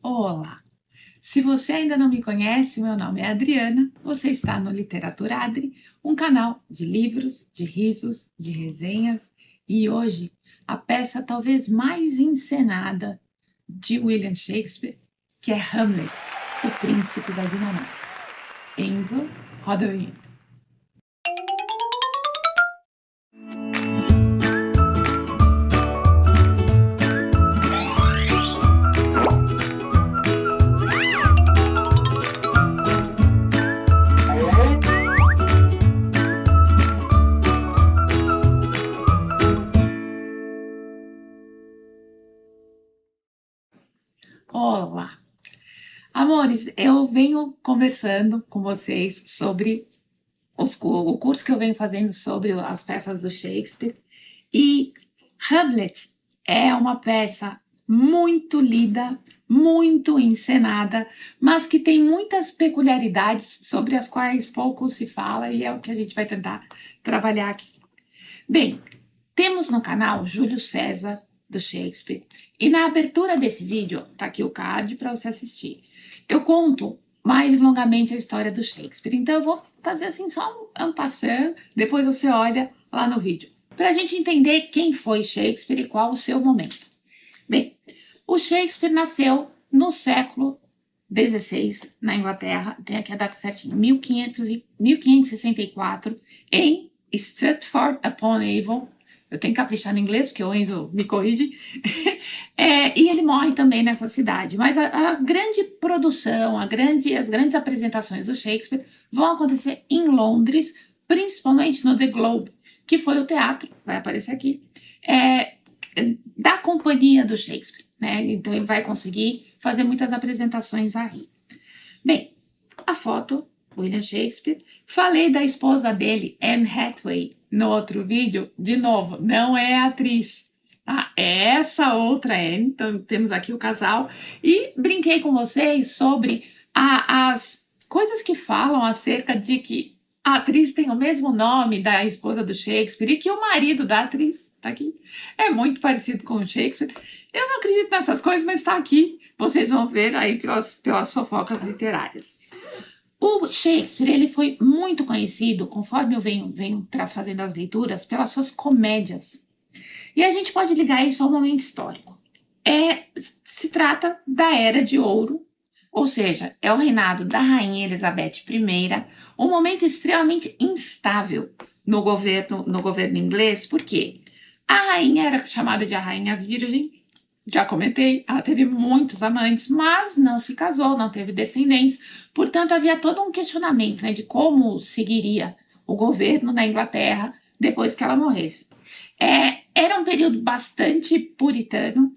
Olá! Se você ainda não me conhece, meu nome é Adriana, você está no Literatura Adri, um canal de livros, de risos, de resenhas, e hoje a peça talvez mais encenada de William Shakespeare, que é Hamlet, o Príncipe da Dinamarca. Enzo, roda a vinheta. Olá! Amores, eu venho conversando com vocês sobre o curso que eu venho fazendo sobre as peças do Shakespeare. E Hamlet é uma peça muito lida, muito encenada, mas que tem muitas peculiaridades sobre as quais pouco se fala e é o que a gente vai tentar trabalhar aqui. Bem, temos no canal Júlio César do Shakespeare e na abertura desse vídeo, tá aqui o card para você assistir. Eu conto mais longamente a história do Shakespeare, então eu vou fazer assim só um passant, depois você olha lá no vídeo, para a gente entender quem foi Shakespeare e qual o seu momento. Bem, o Shakespeare nasceu no século XVI, na Inglaterra, tem aqui a data certinha, 1564, em Stratford-upon-Avon. Eu tenho que caprichar no inglês, porque o Enzo me corrige. E ele morre também nessa cidade. Mas a grande produção, as grandes apresentações do Shakespeare vão acontecer em Londres, principalmente no The Globe, que foi o teatro, vai aparecer aqui, da companhia do Shakespeare, né? Então ele vai conseguir fazer muitas apresentações aí. Bem, a foto, William Shakespeare. Falei da esposa dele, Anne Hathaway, no outro vídeo. De novo, não é a atriz. É essa outra Anne. Então temos aqui o casal. E brinquei com vocês sobre as coisas que falam acerca de que a atriz tem o mesmo nome da esposa do Shakespeare e que o marido da atriz, tá aqui, é muito parecido com o Shakespeare. Eu não acredito nessas coisas, mas está aqui. Vocês vão ver aí pelas fofocas literárias. O Shakespeare ele foi muito conhecido, conforme eu venho fazendo as leituras, pelas suas comédias. E a gente pode ligar isso ao momento histórico. Se trata da Era de Ouro, ou seja, é o reinado da Rainha Elizabeth I, um momento extremamente instável no governo inglês, porque a rainha era chamada de a Rainha Virgem, já comentei, ela teve muitos amantes, mas não se casou, não teve descendentes, portanto havia todo um questionamento, né, de como seguiria o governo na Inglaterra depois que ela morresse. Era um período bastante puritano.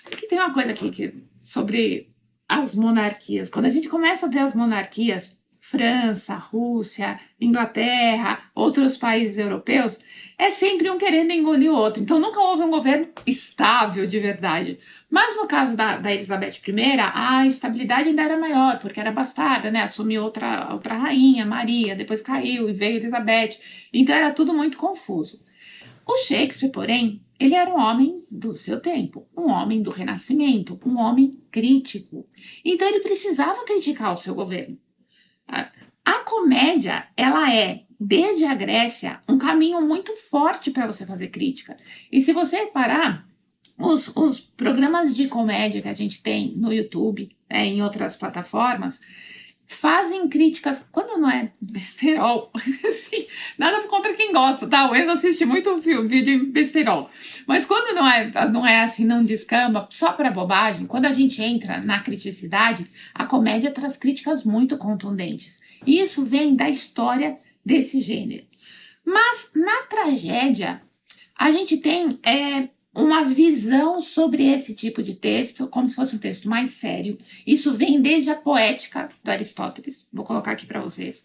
Que tem uma coisa aqui sobre as monarquias. Quando a gente começa a ver as monarquias, França, Rússia, Inglaterra, outros países europeus, é sempre um querendo engolir o outro. Então nunca houve um governo estável de verdade. Mas no caso da Elizabeth I, a estabilidade ainda era maior, porque era bastarda, né? Assumiu outra rainha, Maria, depois caiu e veio Elizabeth. Então era tudo muito confuso. O Shakespeare, porém, ele era um homem do seu tempo, um homem do Renascimento, um homem crítico. Então ele precisava criticar o seu governo. A comédia, ela é, desde a Grécia, um caminho muito forte para você fazer crítica. E se você reparar, os programas de comédia que a gente tem no YouTube, em outras plataformas, fazem críticas, quando não é besterol, assim, nada contra quem gosta, tá? O Enzo assiste muito vídeo em besterol, mas quando não é assim, não descamba, só para bobagem, quando a gente entra na criticidade, a comédia traz críticas muito contundentes, e isso vem da história desse gênero. Mas na tragédia, a gente tem uma visão sobre esse tipo de texto, como se fosse um texto mais sério. Isso vem desde a poética do Aristóteles. Vou colocar aqui para vocês.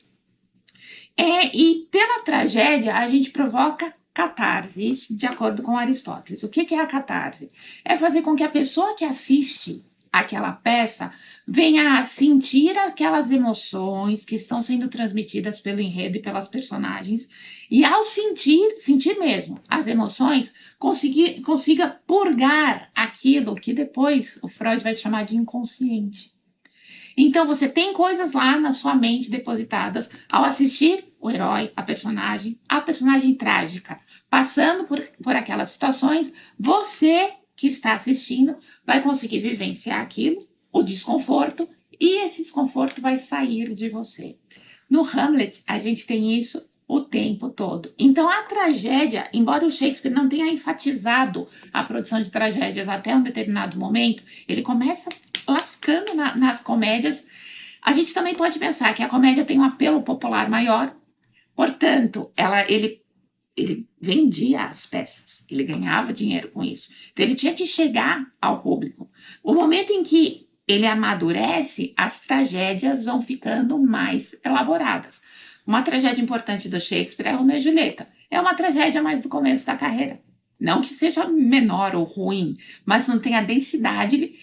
E pela tragédia, a gente provoca catarse, isso de acordo com Aristóteles. O que é a catarse? É fazer com que a pessoa que assiste aquela peça venha a sentir aquelas emoções que estão sendo transmitidas pelo enredo e pelas personagens, e ao sentir mesmo as emoções, consiga purgar aquilo que depois o Freud vai chamar de inconsciente. Então você tem coisas lá na sua mente depositadas ao assistir o herói, a personagem trágica, passando por aquelas situações, você que está assistindo vai conseguir vivenciar aquilo, o desconforto, e esse desconforto vai sair de você. No Hamlet, a gente tem isso o tempo todo. Então, a tragédia, embora o Shakespeare não tenha enfatizado a produção de tragédias até um determinado momento, ele começa lascando nas comédias. A gente também pode pensar que a comédia tem um apelo popular maior, portanto, ele vendia as peças, ele ganhava dinheiro com isso. Então, ele tinha que chegar ao público. O momento em que ele amadurece, as tragédias vão ficando mais elaboradas. Uma tragédia importante do Shakespeare é Romeu e Julieta. É uma tragédia mais do começo da carreira. Não que seja menor ou ruim, mas não tem a densidade,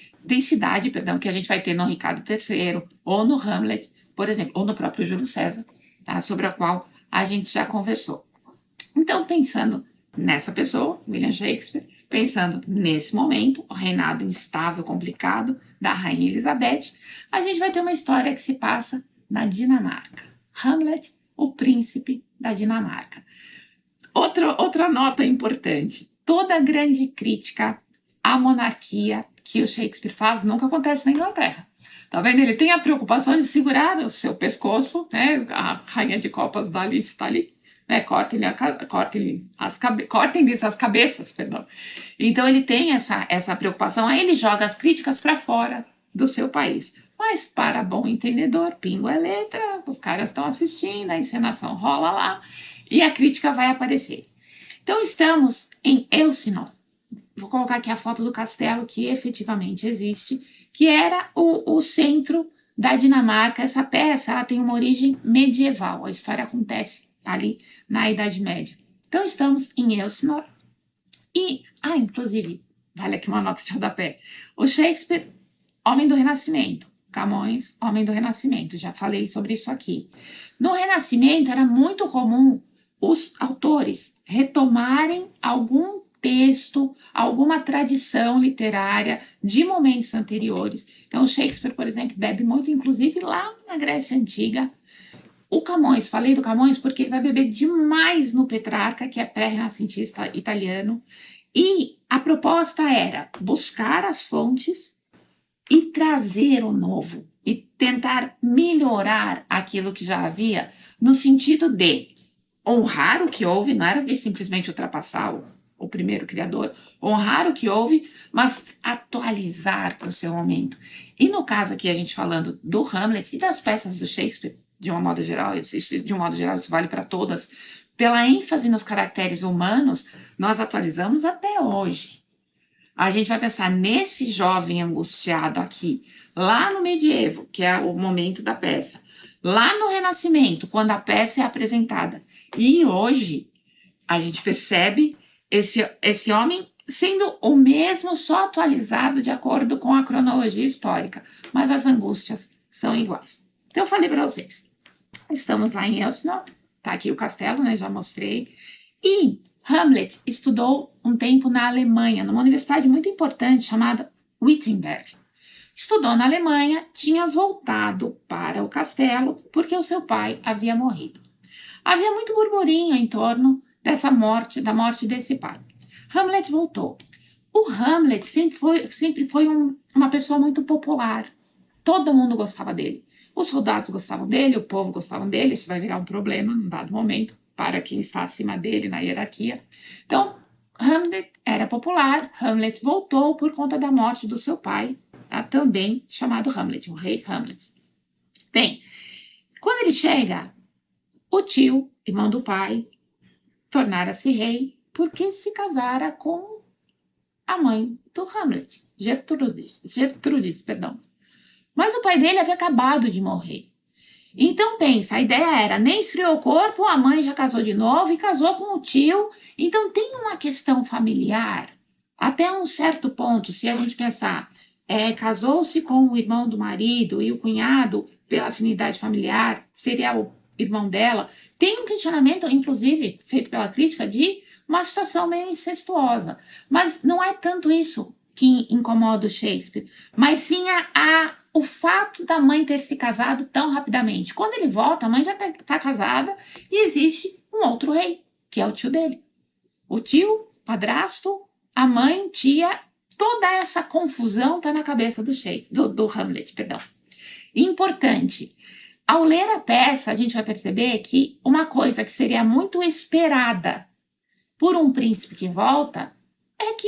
que a gente vai ter no Ricardo III, ou no Hamlet, por exemplo, ou no próprio Júlio César, tá? Sobre a qual a gente já conversou. Então, pensando nessa pessoa, William Shakespeare, pensando nesse momento, o reinado instável, complicado da Rainha Elizabeth, a gente vai ter uma história que se passa na Dinamarca. Hamlet, o príncipe da Dinamarca. Outra nota importante: toda grande crítica à monarquia que o Shakespeare faz nunca acontece na Inglaterra. Tá vendo? Ele tem a preocupação de segurar o seu pescoço, né? A rainha de copas da Alice está ali, né? Cortem-lhes as cabeças, perdão. Então ele tem essa preocupação, aí ele joga as críticas para fora do seu país. Mas para bom entendedor, pingo é letra, os caras estão assistindo, a encenação rola lá e a crítica vai aparecer. Então estamos em Elsinore. Vou colocar aqui a foto do castelo que efetivamente existe, que era o centro da Dinamarca. Essa peça ela tem uma origem medieval, a história acontece ali na Idade Média. Então estamos em Elsinore e, inclusive, vale aqui uma nota de rodapé, o Shakespeare, homem do Renascimento, Camões, homem do Renascimento, já falei sobre isso aqui. No Renascimento era muito comum os autores retomarem algum texto, alguma tradição literária de momentos anteriores. Então, Shakespeare, por exemplo, bebe muito, inclusive lá na Grécia Antiga. O Camões, falei do Camões porque ele vai beber demais no Petrarca, que é pré-renascentista italiano, e a proposta era buscar as fontes e trazer o novo, e tentar melhorar aquilo que já havia, no sentido de honrar o que houve, não era de simplesmente ultrapassar o primeiro criador, honrar o que houve, mas atualizar para o seu momento. E no caso aqui, a gente falando do Hamlet e das peças do Shakespeare, de um modo geral, isso vale para todas, pela ênfase nos caracteres humanos, nós atualizamos até hoje. A gente vai pensar nesse jovem angustiado aqui, lá no medievo, que é o momento da peça, lá no Renascimento, quando a peça é apresentada, e hoje a gente percebe esse homem sendo o mesmo, só atualizado de acordo com a cronologia histórica, mas as angústias são iguais. Então eu falei para vocês, estamos lá em Elsinore, tá aqui o castelo, né? Já mostrei. E Hamlet estudou um tempo na Alemanha, numa universidade muito importante chamada Wittenberg. Estudou na Alemanha, tinha voltado para o castelo porque o seu pai havia morrido. Havia muito burburinho em torno da morte desse pai. Hamlet voltou. O Hamlet sempre foi uma pessoa muito popular. Todo mundo gostava dele. Os soldados gostavam dele, o povo gostava dele. Isso vai virar um problema num dado momento para quem está acima dele na hierarquia. Então, Hamlet era popular. Hamlet voltou por conta da morte do seu pai, também chamado Hamlet, o rei Hamlet. Bem, quando ele chega, o tio, irmão do pai, tornara-se rei porque se casara com a mãe do Hamlet, Gertrudes, perdão. Mas o pai dele havia acabado de morrer. Então pensa, a ideia era, nem esfriou o corpo, a mãe já casou de novo e casou com o tio. Então tem uma questão familiar, até um certo ponto, se a gente pensar, casou-se com o irmão do marido e o cunhado, pela afinidade familiar, seria o irmão dela. Tem um questionamento, inclusive, feito pela crítica, de uma situação meio incestuosa. Mas não é tanto isso que incomoda o Shakespeare, mas sim o fato da mãe ter se casado tão rapidamente. Quando ele volta, a mãe já está casada e existe um outro rei, que é o tio dele. O tio, padrasto, a mãe, tia, toda essa confusão está na cabeça do Hamlet, perdão. Importante, ao ler a peça, a gente vai perceber que uma coisa que seria muito esperada por um príncipe que volta é que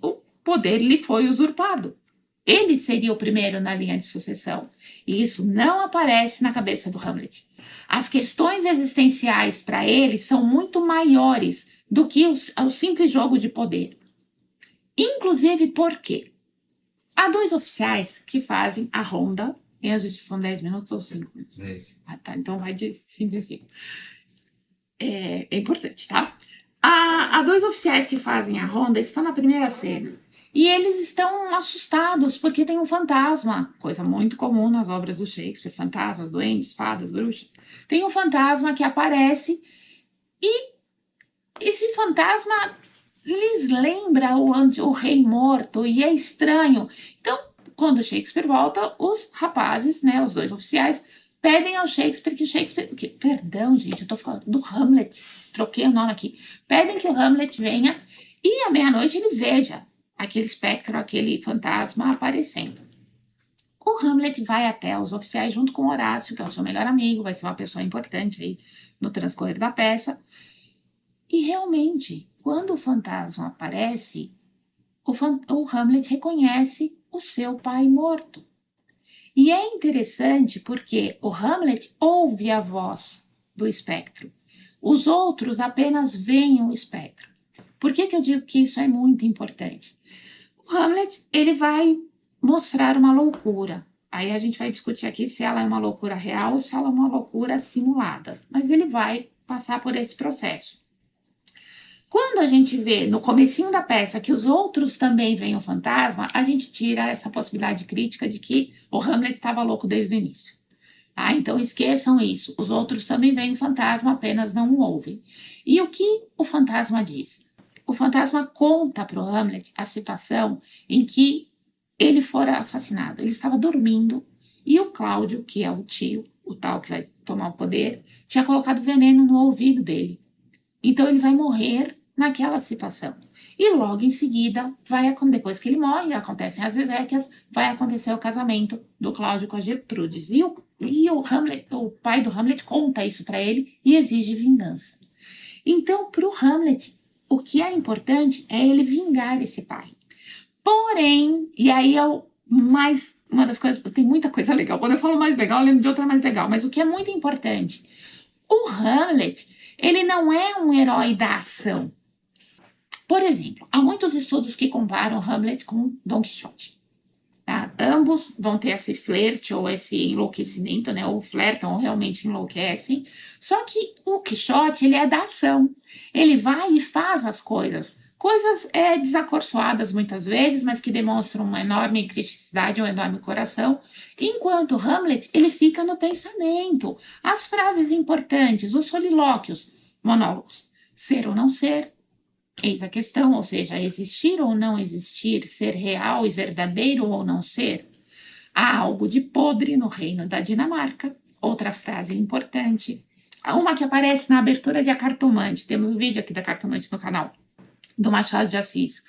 o poder lhe foi usurpado. Ele seria o primeiro na linha de sucessão. E isso não aparece na cabeça do Hamlet. As questões existenciais para ele são muito maiores do que o simples jogo de poder. Inclusive porque há 2 oficiais que fazem a ronda. E às vezes são 10 minutos ou 5 minutos? 10. Ah, tá. Então vai de 5 em 5. É importante, tá? Há 2 oficiais que fazem a ronda, estão na primeira cena. E eles estão assustados porque tem um fantasma, coisa muito comum nas obras do Shakespeare, fantasmas, duendes, fadas, bruxas. Tem um fantasma que aparece e esse fantasma lhes lembra o rei morto e é estranho. Então, quando Shakespeare volta, os rapazes, né, os 2 oficiais, pedem ao Shakespeare perdão, gente, eu tô falando do Hamlet, troquei o nome aqui. Pedem que o Hamlet venha e à meia-noite ele veja aquele espectro, aquele fantasma aparecendo. O Hamlet vai até os oficiais junto com Horácio, que é o seu melhor amigo, vai ser uma pessoa importante aí no transcorrer da peça. E realmente, quando o fantasma aparece, o Hamlet reconhece o seu pai morto. E é interessante porque o Hamlet ouve a voz do espectro. Os outros apenas veem o espectro. Por que eu digo que isso é muito importante? O Hamlet, ele vai mostrar uma loucura. Aí a gente vai discutir aqui se ela é uma loucura real ou se ela é uma loucura simulada. Mas ele vai passar por esse processo. Quando a gente vê no comecinho da peça que os outros também veem o fantasma, a gente tira essa possibilidade crítica de que o Hamlet estava louco desde o início. Tá? Então esqueçam isso. Os outros também veem o fantasma, apenas não o ouvem. E o que o fantasma diz? O fantasma conta para o Hamlet a situação em que ele fora assassinado. Ele estava dormindo e o Cláudio, que é o tio, o tal que vai tomar o poder, tinha colocado veneno no ouvido dele. Então ele vai morrer naquela situação. E logo em seguida, depois que ele morre, acontecem as exéquias, vai acontecer o casamento do Cláudio com a Gertrudes. E o pai do Hamlet conta isso para ele e exige vingança. Então, para o Hamlet, o que é importante é ele vingar esse pai. Porém, e aí é uma das coisas, tem muita coisa legal. Quando eu falo mais legal, eu lembro de outra mais legal. Mas o que é muito importante, o Hamlet, ele não é um herói da ação. Por exemplo, há muitos estudos que comparam Hamlet com Dom Quixote. Tá? Ambos vão ter esse flerte ou esse enlouquecimento, né? Ou flertam ou realmente enlouquecem. Só que o Quixote, ele é da ação. Ele vai e faz as coisas. Coisas desacorçoadas muitas vezes, mas que demonstram uma enorme criticidade, um enorme coração. Enquanto Hamlet, ele fica no pensamento. As frases importantes, os solilóquios, monólogos. Ser ou não ser, eis a questão, ou seja, existir ou não existir, ser real e verdadeiro ou não ser. Há algo de podre no reino da Dinamarca. Outra frase importante. Uma que aparece na abertura de A Cartomante. Temos um vídeo aqui da Cartomante no canal, do Machado de Assis.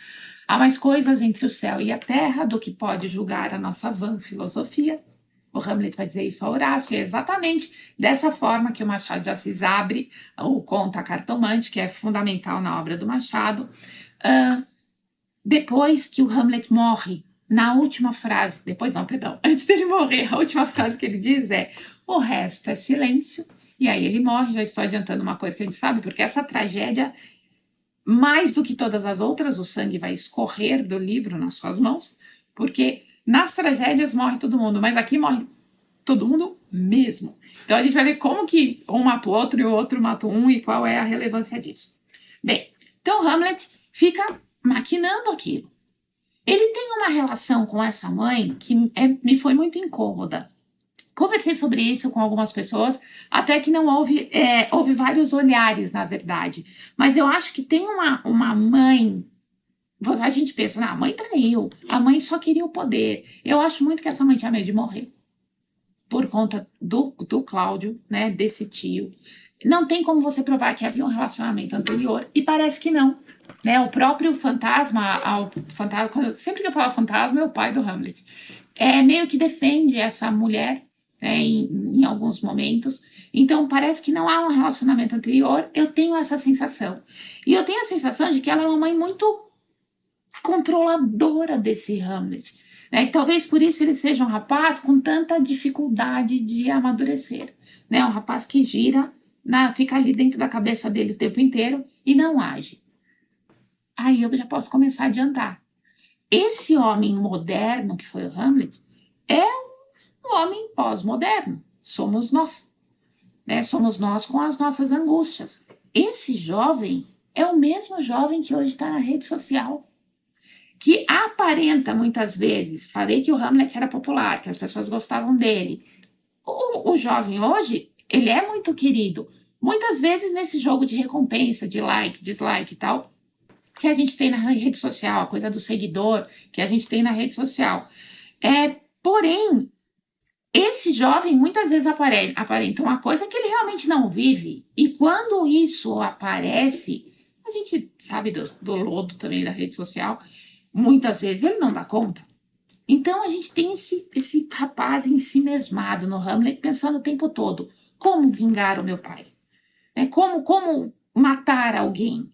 Há mais coisas entre o céu e a terra do que pode julgar a nossa vã filosofia. O Hamlet vai dizer isso a Horácio, é exatamente dessa forma que o Machado de Assis abre o conto A Cartomante, que é fundamental na obra do Machado. Depois que o Hamlet morre, na última frase, antes dele morrer, a última frase que ele diz é: o resto é silêncio. E aí ele morre. Já estou adiantando uma coisa que a gente sabe, porque essa tragédia, mais do que todas as outras, o sangue vai escorrer do livro nas suas mãos, porque nas tragédias morre todo mundo, mas aqui morre todo mundo mesmo. Então a gente vai ver como que um mata o outro e o outro mata um e qual é a relevância disso. Bem, então Hamlet fica maquinando aquilo. Ele tem uma relação com essa mãe que me foi muito incômoda. Conversei sobre isso com algumas pessoas, até que não houve vários olhares, na verdade. Mas eu acho que tem uma mãe. A gente pensa, a mãe traiu, a mãe só queria o poder. Eu acho muito que essa mãe tinha medo de morrer por conta do Cláudio, né, desse tio. Não tem como você provar que havia um relacionamento anterior, e parece que não. Né? O próprio fantasma, sempre que eu falo fantasma, é o pai do Hamlet. Meio que defende essa mulher, né, em alguns momentos. Então, parece que não há um relacionamento anterior. Eu tenho essa sensação. E eu tenho a sensação de que ela é uma mãe muito controladora desse Hamlet. Né? E talvez por isso ele seja um rapaz com tanta dificuldade de amadurecer. Né? Um rapaz que gira, fica ali dentro da cabeça dele o tempo inteiro e não age. Aí eu já posso começar a adiantar. Esse homem moderno, que foi o Hamlet, é um homem pós-moderno. Somos nós. Né? Somos nós com as nossas angústias. Esse jovem é o mesmo jovem que hoje está na rede social, que aparenta muitas vezes. Falei que o Hamlet era popular, que as pessoas gostavam dele. O jovem hoje, ele é muito querido. Muitas vezes nesse jogo de recompensa, de like, dislike e tal, que a gente tem na rede social, a coisa do seguidor que a gente tem na rede social. Porém, esse jovem muitas vezes aparenta uma coisa que ele realmente não vive. E quando isso aparece, a gente sabe do lodo também da rede social, muitas vezes ele não dá conta. Então a gente tem esse rapaz em si mesmado no Hamlet, pensando o tempo todo: como vingar o meu pai? Como matar alguém?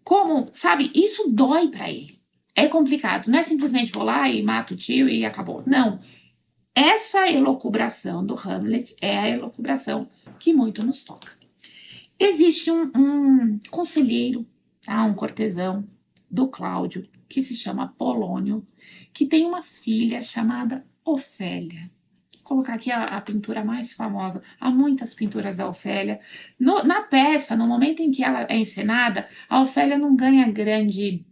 Como, sabe, isso dói para ele. É complicado, não é simplesmente vou lá e mato o tio e acabou. Não. Essa elucubração do Hamlet é a elucubração que muito nos toca. Existe um conselheiro, tá? Um cortesão do Cláudio, que se chama Polônio, que tem uma filha chamada Ofélia. Vou colocar aqui a pintura mais famosa. Há muitas pinturas da Ofélia. Na peça, no momento em que ela é encenada, a Ofélia não ganha grande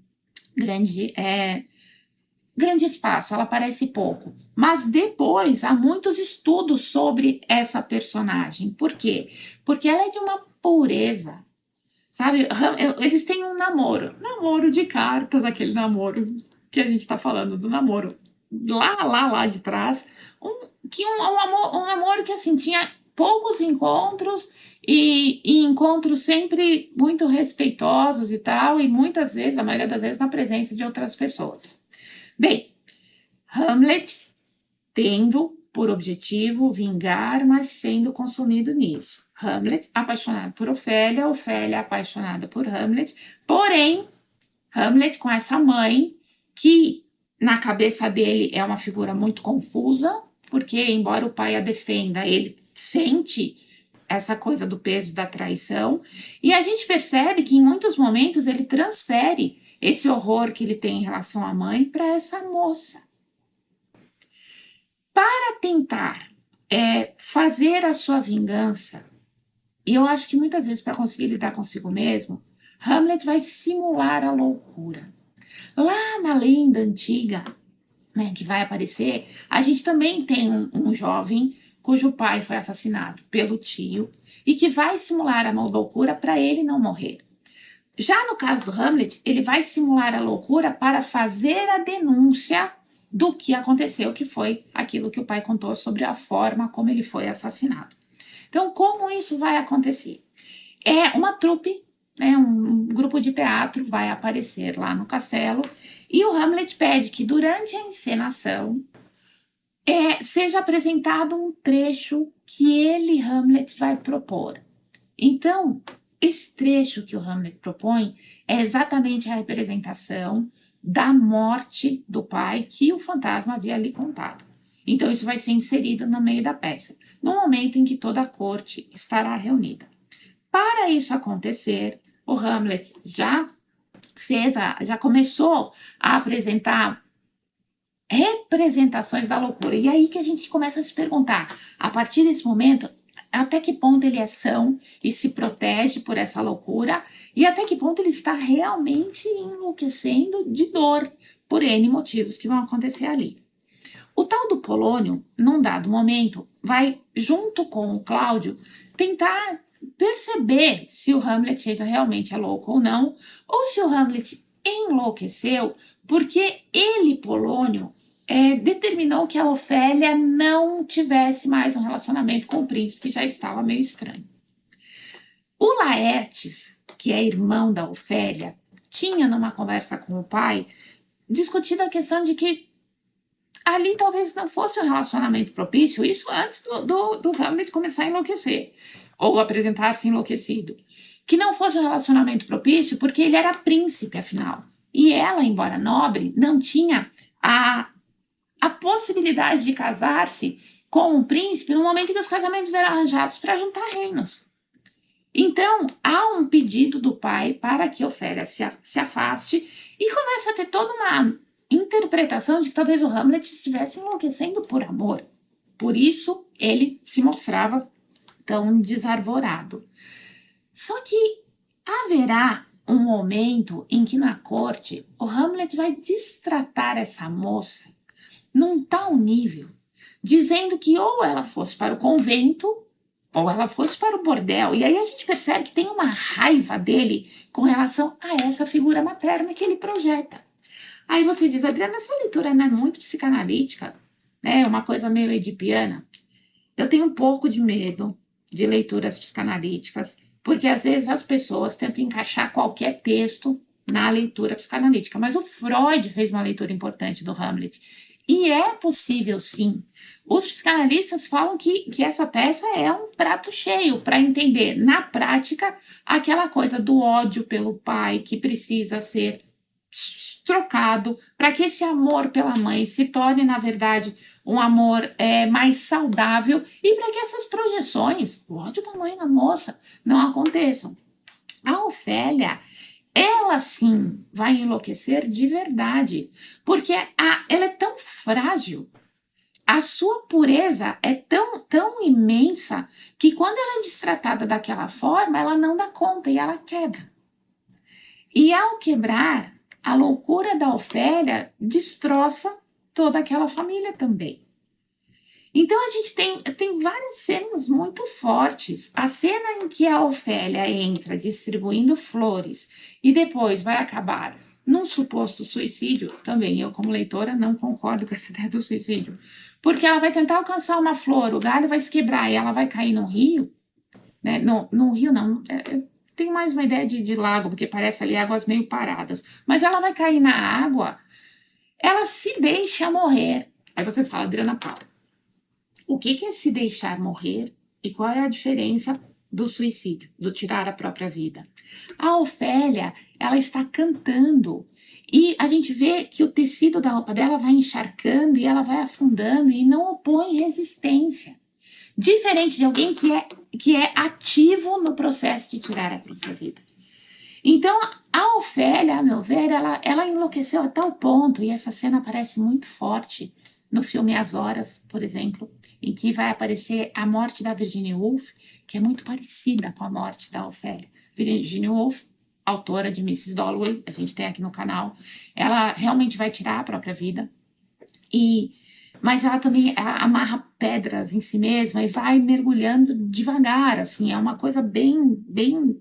espaço, ela aparece pouco. Mas depois há muitos estudos sobre essa personagem. Por quê? Porque ela é de uma pureza. Sabe, eles têm um namoro de cartas, aquele namoro que a gente está falando do namoro lá de trás, um namoro que assim tinha poucos encontros e encontros sempre muito respeitosos e tal, e muitas vezes, a maioria das vezes, na presença de outras pessoas. Bem, Hamlet tendo por objetivo vingar, mas sendo consumido nisso. Hamlet apaixonado por Ofélia, Ofélia apaixonada por Hamlet, porém, Hamlet com essa mãe que na cabeça dele é uma figura muito confusa, porque embora o pai a defenda, ele sente essa coisa do peso da traição, e a gente percebe que em muitos momentos ele transfere esse horror que ele tem em relação à mãe para essa moça. Para tentar fazer a sua vingança, e eu acho que muitas vezes para conseguir lidar consigo mesmo, Hamlet vai simular a loucura. Lá na lenda antiga, né, que vai aparecer, a gente também tem um jovem cujo pai foi assassinado pelo tio e que vai simular a loucura para ele não morrer. Já no caso do Hamlet, ele vai simular a loucura para fazer a denúncia do que aconteceu, que foi aquilo que o pai contou sobre a forma como ele foi assassinado. Então, como isso vai acontecer? Uma trupe, né, um grupo de teatro vai aparecer lá no castelo e o Hamlet pede que durante a encenação seja apresentado um trecho que ele, Hamlet, vai propor. Então, esse trecho que o Hamlet propõe é exatamente a representação da morte do pai que o fantasma havia lhe contado. Então, isso vai ser inserido no meio da peça, no momento em que toda a corte estará reunida. Para isso acontecer, o Hamlet já começou a apresentar representações da loucura. E aí que a gente começa a se perguntar, a partir desse momento, até que ponto ele é são e se protege por essa loucura, e até que ponto ele está realmente enlouquecendo de dor por N motivos que vão acontecer ali. O tal do Polônio, num dado momento, vai, junto com o Cláudio, tentar perceber se o Hamlet realmente é louco ou não, ou se o Hamlet enlouqueceu, porque ele, Polônio, determinou que a Ofélia não tivesse mais um relacionamento com o príncipe, que já estava meio estranho. O Laertes, que é irmão da Ofélia, tinha, numa conversa com o pai, discutido a questão de que ali talvez não fosse um relacionamento propício, isso antes do Hamlet começar a enlouquecer, ou apresentar-se enlouquecido. Que não fosse um relacionamento propício porque ele era príncipe, afinal. E ela, embora nobre, não tinha a possibilidade de casar-se com um príncipe no momento em que os casamentos eram arranjados para juntar reinos. Então, há um pedido do pai para que Ofélia se afaste e começa a ter toda uma interpretação de que talvez o Hamlet estivesse enlouquecendo por amor. Por isso, ele se mostrava tão desarvorado. Só que haverá um momento em que na corte o Hamlet vai destratar essa moça num tal nível, dizendo que ou ela fosse para o convento ou ela fosse para o bordel. E aí a gente percebe que tem uma raiva dele com relação a essa figura materna que ele projeta. Aí você diz, Adriana, essa leitura não é muito psicanalítica, né? É uma coisa meio edipiana. Eu tenho um pouco de medo de leituras psicanalíticas, porque às vezes as pessoas tentam encaixar qualquer texto na leitura psicanalítica. Mas o Freud fez uma leitura importante do Hamlet. E é possível, sim. Os psicanalistas falam que essa peça é um prato cheio para entender, na prática, aquela coisa do ódio pelo pai que precisa ser trocado para que esse amor pela mãe se torne, na verdade, um amor mais saudável e para que essas projeções, o ódio da mãe na moça, não aconteçam. A Ofélia, ela sim vai enlouquecer de verdade, porque ela é tão frágil, a sua pureza é tão imensa, que quando ela é destratada daquela forma, ela não dá conta e ela quebra. E ao quebrar, a loucura da Ofélia destroça toda aquela família também. Então a gente tem várias cenas muito fortes. A cena em que a Ofélia entra distribuindo flores e depois vai acabar num suposto suicídio, também eu, como leitora, não concordo com essa ideia do suicídio, porque ela vai tentar alcançar uma flor, o galho vai se quebrar e ela vai cair num rio, né? No rio não, tem mais uma ideia de lago, porque parece ali águas meio paradas, mas ela vai cair na água, ela se deixa morrer. Aí você fala, Adriana Paula, o que é se deixar morrer e qual é a diferença do suicídio, do tirar a própria vida? A Ofélia, ela está cantando e a gente vê que o tecido da roupa dela vai encharcando e ela vai afundando e não opõe resistência. Diferente de alguém que é ativo no processo de tirar a própria vida. Então, a Ofélia, a meu ver, ela enlouqueceu a tal ponto, e essa cena parece muito forte no filme As Horas, por exemplo, em que vai aparecer a morte da Virginia Woolf, que é muito parecida com a morte da Ofélia. Virginia Woolf, autora de Mrs. Dalloway, a gente tem aqui no canal, ela realmente vai tirar a própria vida, mas ela também amarra pedras em si mesma e vai mergulhando devagar, assim, é uma coisa bem, bem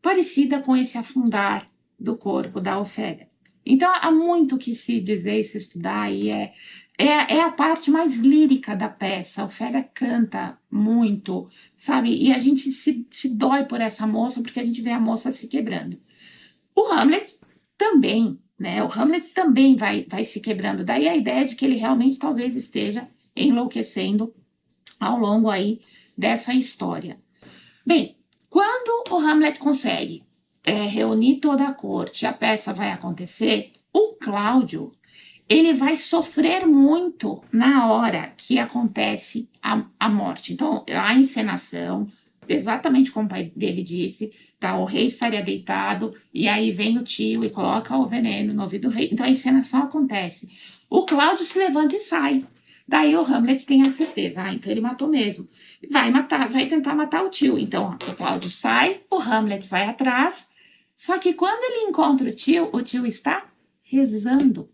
parecida com esse afundar do corpo da Ofélia. Então, há muito que se dizer e se estudar, e é a parte mais lírica da peça. A Ofélia canta muito, sabe? E a gente se dói por essa moça, porque a gente vê a moça se quebrando. O Hamlet também, né? O Hamlet também vai se quebrando. Daí a ideia de que ele realmente talvez esteja enlouquecendo ao longo aí dessa história. Bem, quando o Hamlet consegue reunir toda a corte, a peça vai acontecer, o Cláudio, ele vai sofrer muito na hora que acontece a morte. Então, a encenação, exatamente como o pai dele disse, tá, o rei estaria deitado, e aí vem o tio e coloca o veneno no ouvido do rei. Então, a encenação acontece. O Cláudio se levanta e sai. Daí o Hamlet tem a certeza, então ele matou mesmo. Vai tentar matar o tio. Então o Cláudio sai, o Hamlet vai atrás. Só que quando ele encontra o tio está rezando.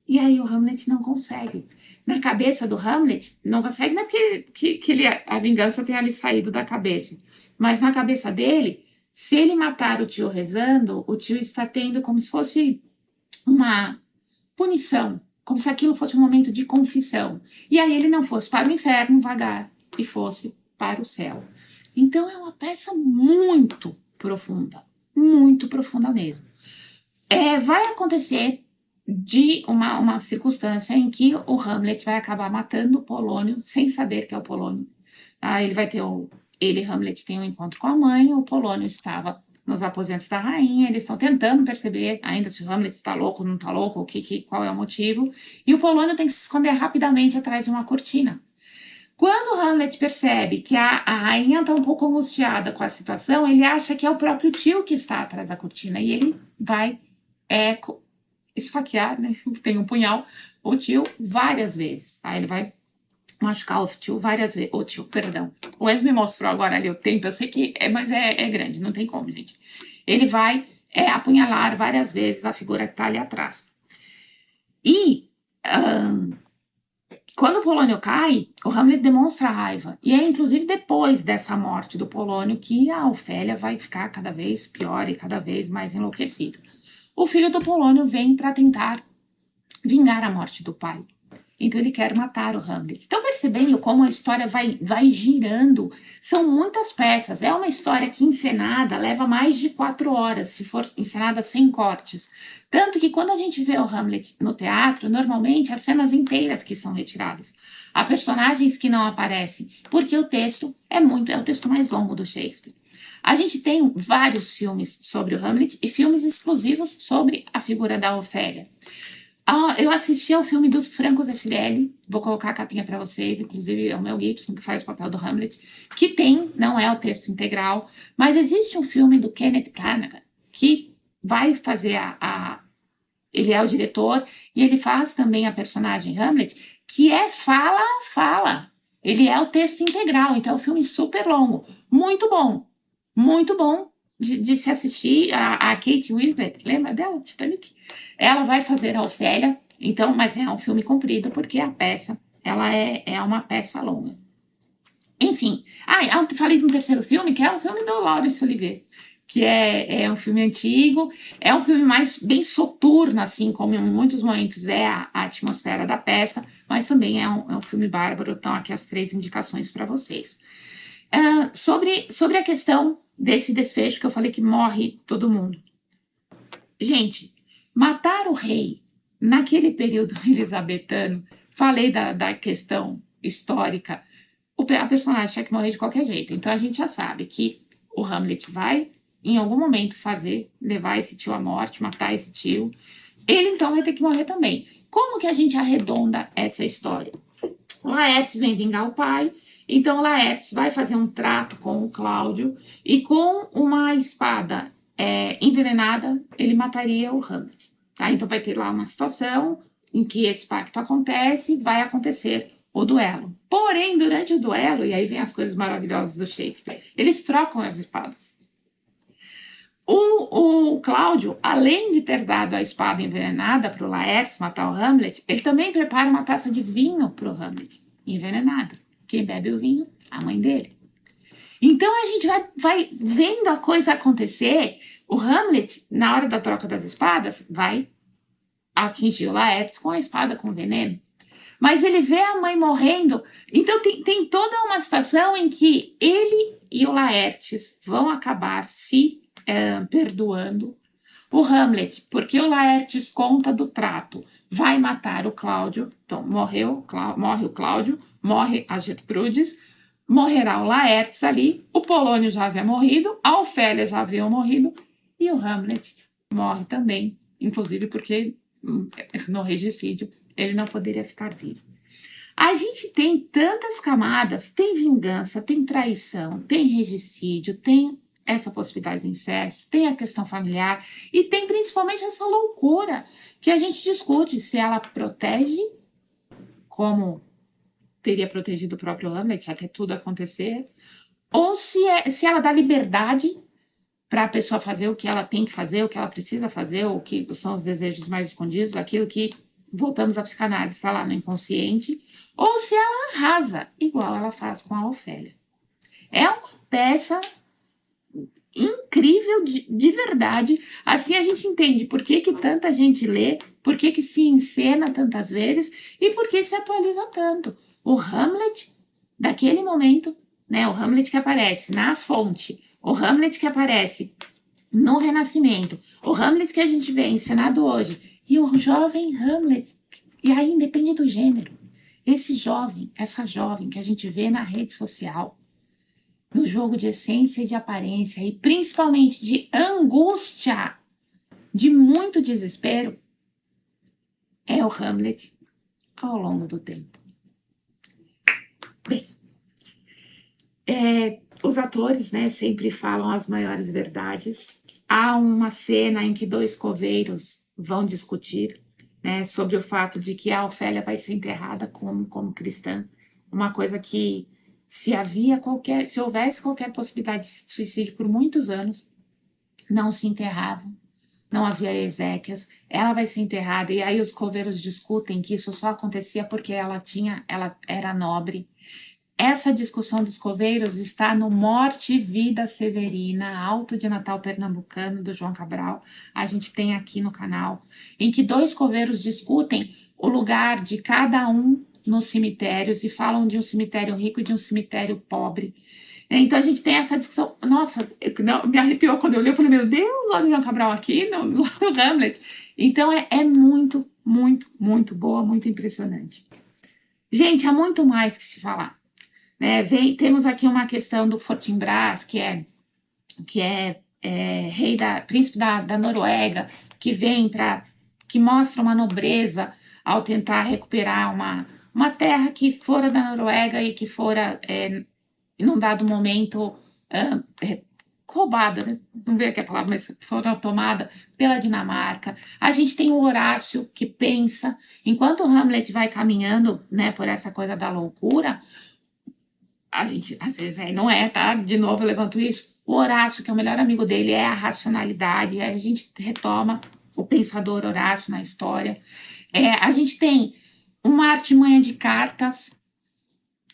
E aí o Hamlet não consegue. Na cabeça do Hamlet, não consegue, não é porque a vingança tenha lhe saído da cabeça, mas na cabeça dele, se ele matar o tio rezando, o tio está tendo como se fosse uma punição, como se aquilo fosse um momento de confissão. E aí ele não fosse para o inferno vagar e fosse para o céu. Então é uma peça muito profunda mesmo. Vai acontecer de uma circunstância em que o Hamlet vai acabar matando o Polônio sem saber que é o Polônio. Ele vai ter Hamlet tem um encontro com a mãe, o Polônio estava nos aposentos da rainha, eles estão tentando perceber ainda se o Hamlet está louco ou não está louco, qual é o motivo, e o Polônio tem que se esconder rapidamente atrás de uma cortina. Quando o Hamlet percebe que a rainha está um pouco angustiada com a situação, ele acha que é o próprio tio que está atrás da cortina, e ele vai esfaquear, né? Tem um punhal, o tio várias vezes. Ele vai machucar o tio várias vezes. O tio, perdão. O Enzo me mostrou agora ali o tempo, eu sei que mas é grande, não tem como, gente. Ele vai apunhalar várias vezes a figura que está ali atrás. E quando o Polônio cai, o Hamlet demonstra raiva. E é inclusive depois dessa morte do Polônio que a Ofélia vai ficar cada vez pior e cada vez mais enlouquecida. O filho do Polônio vem para tentar vingar a morte do pai. Então ele quer matar o Hamlet. Estão percebendo como a história vai girando? São muitas peças. É uma história que encenada leva mais de 4 horas, se for encenada sem cortes. Tanto que quando a gente vê o Hamlet no teatro, normalmente as cenas inteiras que são retiradas. Há personagens que não aparecem, porque o texto é o texto mais longo do Shakespeare. A gente tem vários filmes sobre o Hamlet e filmes exclusivos sobre a figura da Ofélia. Eu assisti ao filme dos Franco Zeffirelli, vou colocar a capinha para vocês, inclusive é o Mel Gibson que faz o papel do Hamlet, que não é o texto integral, mas existe um filme do Kenneth Branagh que vai fazer ele é o diretor e ele faz também a personagem Hamlet, que é fala a fala. Ele é o texto integral, então é um filme super longo, muito bom de se assistir. A Kate Winslet, lembra dela, Titanic? Ela vai fazer a Ofélia, então, mas é um filme comprido porque a peça ela é uma peça longa. Enfim, eu falei de um terceiro filme, que é o filme do Laurence Olivier, que é um filme antigo, é um filme mais bem soturno, assim, como em muitos momentos é a atmosfera da peça, mas também é um filme bárbaro. Então, aqui as 3 indicações para vocês. Sobre a questão desse desfecho que eu falei que morre todo mundo. Gente, matar o rei naquele período elisabetano, falei da questão histórica, a personagem tinha que morrer de qualquer jeito. Então a gente já sabe que o Hamlet vai, em algum momento, levar esse tio à morte, matar esse tio. Ele então vai ter que morrer também. Como que a gente arredonda essa história? Laertes vem vingar o pai, então Laertes vai fazer um trato com o Cláudio e com uma espada envenenada ele mataria o Hamlet. Tá? Então vai ter lá uma situação em que esse pacto acontece, vai acontecer o duelo. Porém, durante o duelo, e aí vem as coisas maravilhosas do Shakespeare, eles trocam as espadas. O Cláudio, além de ter dado a espada envenenada para o Laertes matar o Hamlet, ele também prepara uma taça de vinho para o Hamlet, envenenada. Quem bebe o vinho? A mãe dele. Então a gente vai vendo a coisa acontecer. O Hamlet, na hora da troca das espadas, vai atingir o Laertes com a espada com veneno. Mas ele vê a mãe morrendo. Então tem toda uma situação em que ele e o Laertes vão acabar se perdoando o Hamlet, porque o Laertes conta do trato, vai matar o Cláudio. Então morre o Cláudio, morre a Gertrudes, morrerá o Laertes ali, o Polônio já havia morrido, a Ofélia já havia morrido e o Hamlet morre também, inclusive porque no regicídio ele não poderia ficar vivo. A gente tem tantas camadas, tem vingança, tem traição, tem regicídio, tem essa possibilidade de incesto, tem a questão familiar e tem principalmente essa loucura que a gente discute se ela protege, como teria protegido o próprio Hamlet até tudo acontecer, ou se ela dá liberdade para a pessoa fazer o que ela tem que fazer, o que ela precisa fazer, o que são os desejos mais escondidos, aquilo que, voltamos à psicanálise, está lá no inconsciente, ou se ela arrasa, igual ela faz com a Ofélia. É uma peça incrível de verdade. Assim a gente entende por que tanta gente lê, por que se encena tantas vezes e por que se atualiza tanto. O Hamlet daquele momento, né? O Hamlet que aparece na fonte, o Hamlet que aparece no Renascimento, o Hamlet que a gente vê encenado hoje e o jovem Hamlet, e aí independe do gênero. Esse jovem, essa jovem que a gente vê na rede social, no jogo de essência e de aparência, e principalmente de angústia, de muito desespero, é o Hamlet ao longo do tempo. Bem, os atores, né, sempre falam as maiores verdades. Há uma cena em que dois coveiros vão discutir, né, sobre o fato de que a Ofélia vai ser enterrada como cristã, uma coisa que se houvesse qualquer possibilidade de suicídio por muitos anos, não se enterravam, não havia exéquias, ela vai ser enterrada, e aí os coveiros discutem que isso só acontecia porque ela era nobre. Essa discussão dos coveiros está no Morte e Vida Severina, Alto de Natal Pernambucano, do João Cabral. A gente tem aqui no canal, em que dois coveiros discutem o lugar de cada um nos cemitérios e falam de um cemitério rico e de um cemitério pobre. Então a gente tem essa discussão. Nossa, me arrepiou quando eu li. Eu falei, meu Deus, olha o João Cabral aqui no Hamlet. Então é muito, muito, muito boa, muito impressionante. Gente, há muito mais que se falar. Né? Temos aqui uma questão do Fortinbras, que é príncipe da Noruega, que vem que mostra uma nobreza ao tentar recuperar uma terra que fora da Noruega e que fora, num dado momento, roubada, né? Não veio aqui a palavra, mas foram tomada pela Dinamarca. A gente tem o Horácio, que pensa, enquanto o Hamlet vai caminhando, né, por essa coisa da loucura, a gente, às vezes, não é, tá? De novo, eu levanto isso. O Horácio, que é o melhor amigo dele, é a racionalidade. Aí a gente retoma o pensador Horácio na história. A gente tem uma artimanha de cartas.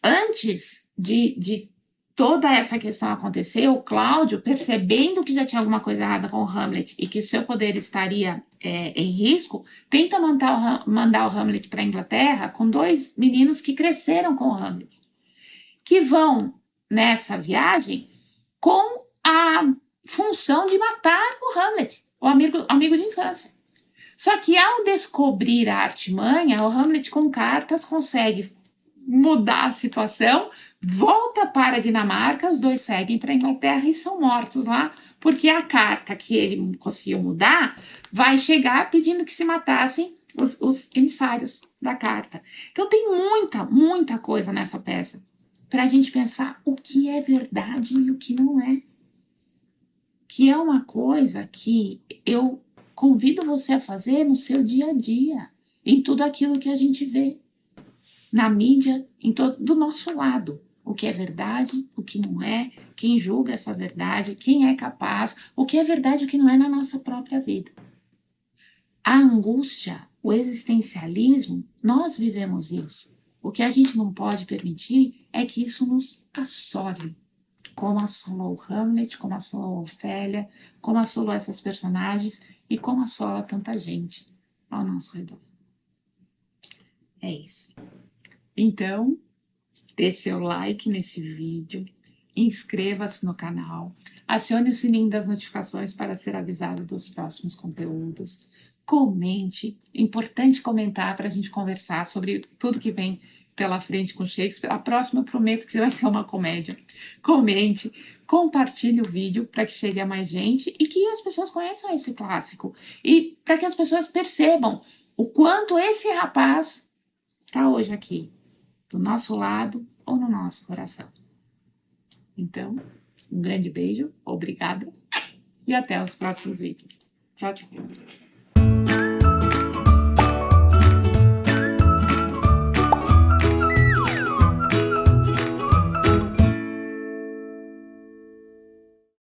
Antes de toda essa questão acontecer, o Cláudio, percebendo que já tinha alguma coisa errada com o Hamlet e que seu poder estaria em risco, tenta mandar o Hamlet para a Inglaterra com dois meninos que cresceram com o Hamlet, que vão nessa viagem com a função de matar o Hamlet, o amigo de infância. Só que ao descobrir a artimanha, o Hamlet com cartas consegue mudar a situação, volta para a Dinamarca, os dois seguem para a Inglaterra e são mortos lá, porque a carta que ele conseguiu mudar vai chegar pedindo que se matassem os emissários da carta. Então tem muita, muita coisa nessa peça para a gente pensar o que é verdade e o que não é. Que é uma coisa que eu convido você a fazer no seu dia a dia, em tudo aquilo que a gente vê na mídia, do nosso lado. O que é verdade, o que não é, quem julga essa verdade, quem é capaz, o que é verdade e o que não é na nossa própria vida. A angústia, o existencialismo, nós vivemos isso. O que a gente não pode permitir é que isso nos assole, como assolou Hamlet, como assolou Ofélia, como assolou essas personagens e como assola tanta gente ao nosso redor. É isso. Então, dê seu like nesse vídeo, inscreva-se no canal, acione o sininho das notificações para ser avisado dos próximos conteúdos, comente, importante comentar para a gente conversar sobre tudo que vem pela frente com Shakespeare. A próxima eu prometo que vai ser uma comédia. Comente, compartilhe o vídeo para que chegue a mais gente e que as pessoas conheçam esse clássico e para que as pessoas percebam o quanto esse rapaz está hoje aqui, do nosso lado ou no nosso coração. Então, um grande beijo, obrigada e até os próximos vídeos. Tchau, tchau.